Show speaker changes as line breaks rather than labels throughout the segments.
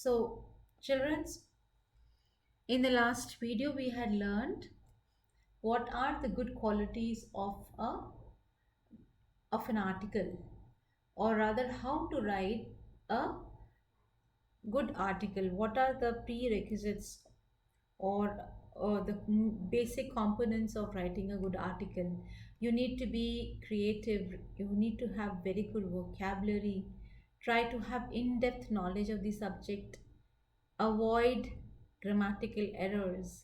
So, children's, in the last video we had learned what are the good qualities of an article, or rather how to write a good article. What are the prerequisites, or the basic components of writing a good article? You need to be creative, you need to have very good vocabulary, try to have in-depth knowledge of the subject, avoid grammatical errors,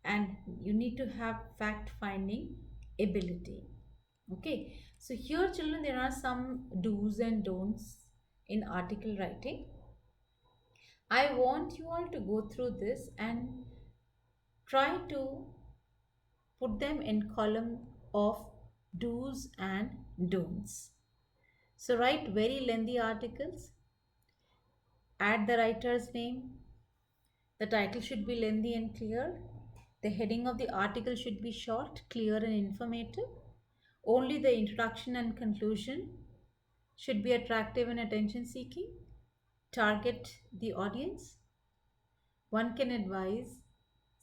and you need to have fact finding ability. Okay, so here children, there are some do's and don'ts in article writing. I want you all to go through this and try to put them in column of do's and don'ts. So write very lengthy articles, add the writer's name, the title should be lengthy and clear, the heading of the article should be short, clear and informative, only the introduction and conclusion should be attractive and attention seeking, target the audience, one can advise,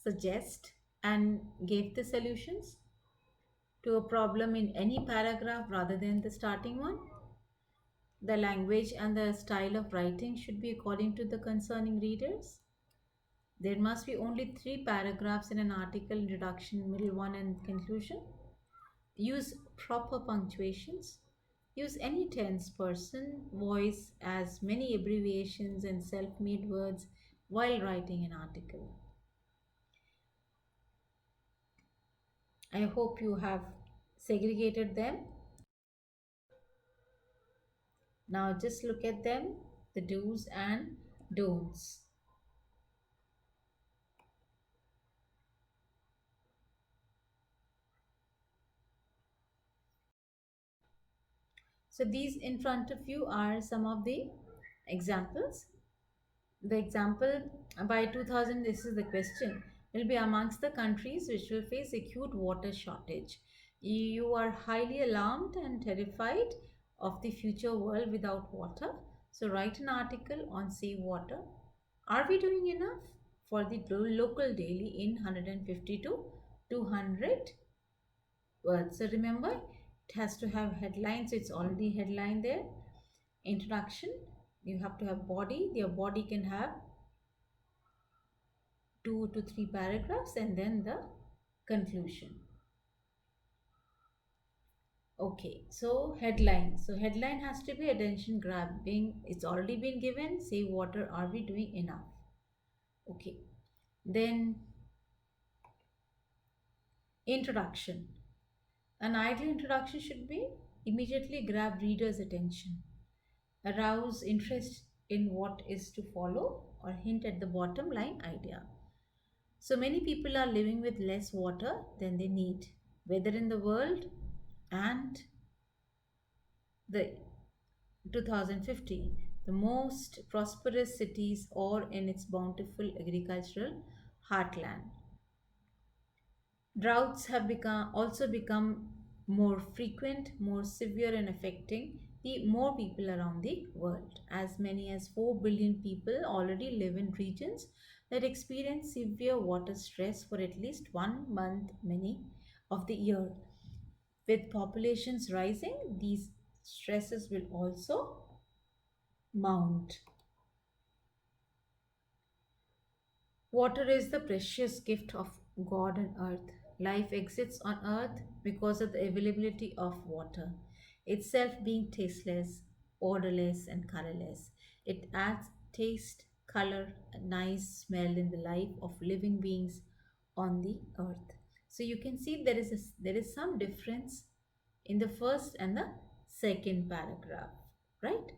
suggest, and give the solutions to a problem in any paragraph rather than the starting one. The language and the style of writing should be according to the concerning readers. There must be only three paragraphs in an article: introduction, middle one, and conclusion. Use proper punctuations. Use any tense, person, voice, as many abbreviations and self made words while writing an article. I hope you have segregated them. Now just look at them, the do's and don'ts. So these in front of you are some of the examples. The example by 2000, this is the question, will be amongst the countries which will face acute water shortage. You are highly alarmed and terrified of the future world without water. So write an article on save water. Are we doing enough for the local daily in 150 to 200 words? So remember, it has to have headlines. So it's already headline there. Introduction, you have to have body. Your body can have 2 to 3 paragraphs, and then the conclusion. Okay, so headline. So headline has to be attention grabbing. It's already been given. Say water, are we doing enough? Okay. Then introduction. An ideal introduction should be immediately grab reader's attention, arouse interest in what is to follow, or hint at the bottom line idea. So many people are living with less water than they need, whether in the world and the 2050, the most prosperous cities or in its bountiful agricultural heartland. Droughts have become more frequent, more severe, and affecting the more people around the world. As many as 4 billion people already live in regions that experience severe water stress for at least 1 month many of the year. With populations rising, these stresses will also mount. Water is the precious gift of God and earth. Life exists on earth because of the availability of water, itself being tasteless, odorless, and colorless. It adds taste, color, a nice smell in the life of living beings on the earth. So you can see there is some difference in the first and the second paragraph, right?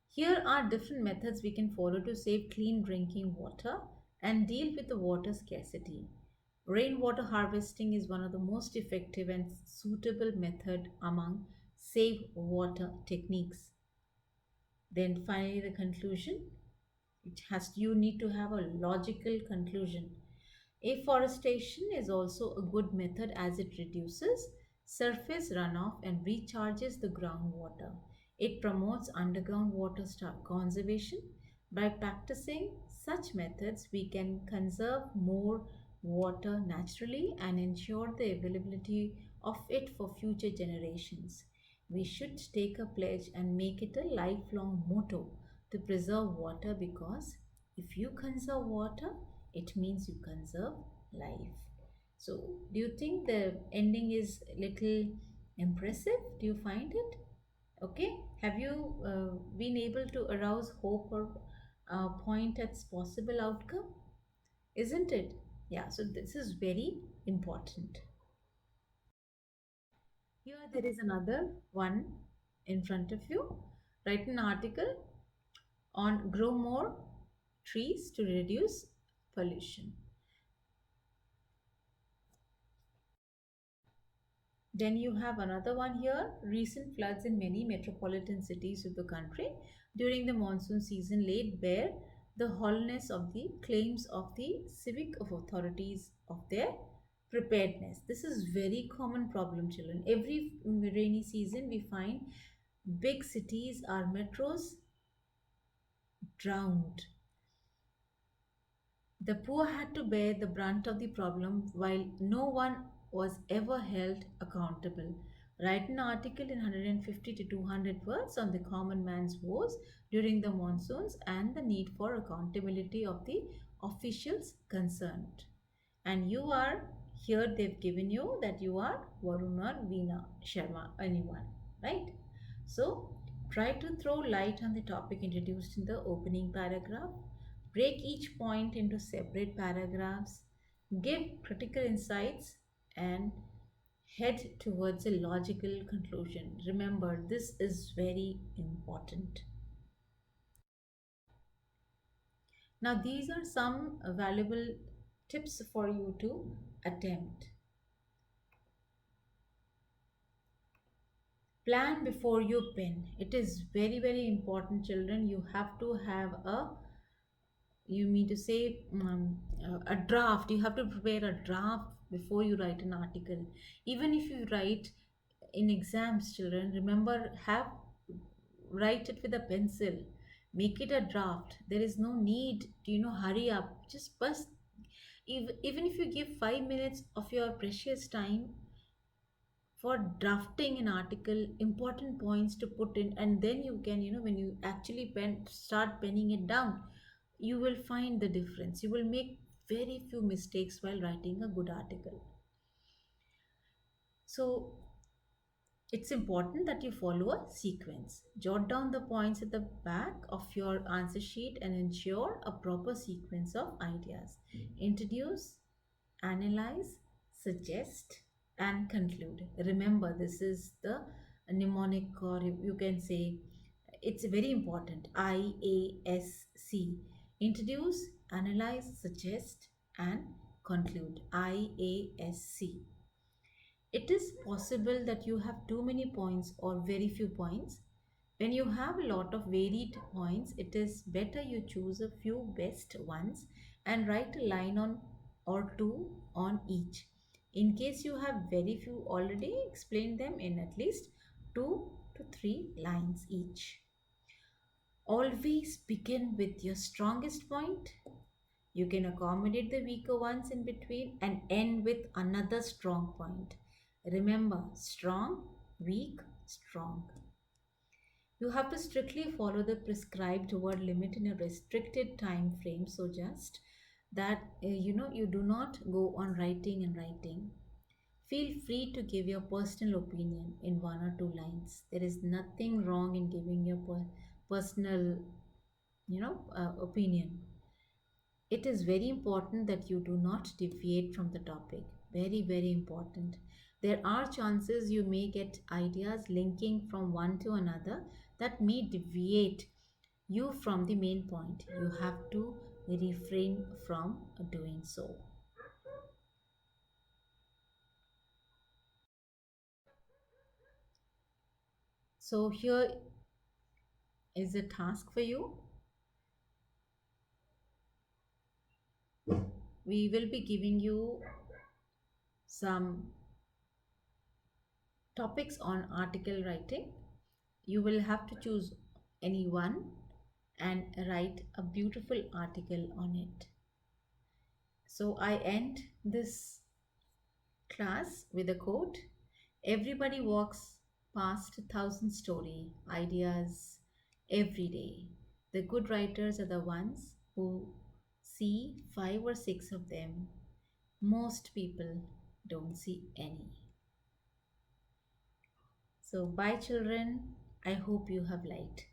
Here are different methods we can follow to save clean drinking water and deal with the water scarcity. Rainwater harvesting is one of the most effective and suitable method among save water techniques. Then finally the conclusion. You need to have a logical conclusion. Afforestation is also a good method as it reduces surface runoff and recharges the groundwater. It promotes underground water conservation. By practicing such methods, we can conserve more water naturally and ensure the availability of it for future generations. We should take a pledge and make it a lifelong motto to preserve water, because if you conserve water, it means you conserve life. So, do you think the ending is little impressive? Do you find it? Okay. Have you been able to arouse hope or point at possible outcome? Isn't it? Yeah. So this is very important. Here there is another one in front of you. Write an article on grow more trees to reduce pollution. Then you have another one here. Recent floods in many metropolitan cities of the country during the monsoon season laid bare the hollowness of the claims of the civic authorities of their preparedness. This is very common problem, children. Every rainy season we find big cities, our metros, drowned. The poor had to bear the brunt of the problem while no one was ever held accountable. Write an article in 150 to 200 words on the common man's woes during the monsoons and the need for accountability of the officials concerned. And you are here, they've given you that you are Varun or Veena Sharma, anyone, right? So try to throw light on the topic introduced in the opening paragraph. Break each point into separate paragraphs, give critical insights, and head towards a logical conclusion. Remember, this is very important. Now, these are some valuable tips for you to attempt. Plan before you pen. It is very, very important, children. You have to have a, you mean to say, a draft. You have to prepare a draft before you write an article. Even if you write in exams, children, remember, have write it with a pencil. Make it a draft. There is no need to, hurry up. Just bust. Even if you give 5 minutes of your precious time for drafting an article, important points to put in, and then you can, when you actually start penning it down, you will find the difference. You will make very few mistakes while writing a good article. So it's important that you follow a sequence. Jot down the points at the back of your answer sheet and ensure a proper sequence of ideas. Introduce, analyze, suggest, and conclude. Remember, this is the mnemonic, or you can say it's very important. IASC. Introduce, analyze, suggest, and conclude. IASC. It is possible that you have too many points or very few points. When you have a lot of varied points, it is better you choose a few best ones and write a line on or two on each. In case you have very few, already explain them in at least 2 to 3 lines each. Always begin with your strongest point. You can accommodate the weaker ones in between and end with another strong point. Remember, strong, weak, strong. You have to strictly follow the prescribed word limit in a restricted time frame. So just that you do not go on writing and writing. Feel free to give your personal opinion in 1 or 2 lines. There is nothing wrong in giving your personal opinion. It is very important that you do not deviate from the topic. Very, very important. There are chances you may get ideas linking from one to another that may deviate you from the main point. You have to refrain from doing so. So, here is a task for you. We will be giving you some topics on article writing. You will have to choose any one and write a beautiful article on it. So I end this class with a quote. Everybody walks past 1,000 story ideas every day. The good writers are the ones who see five or six of them. Most people don't see any. So, bye, children. I hope you have liked.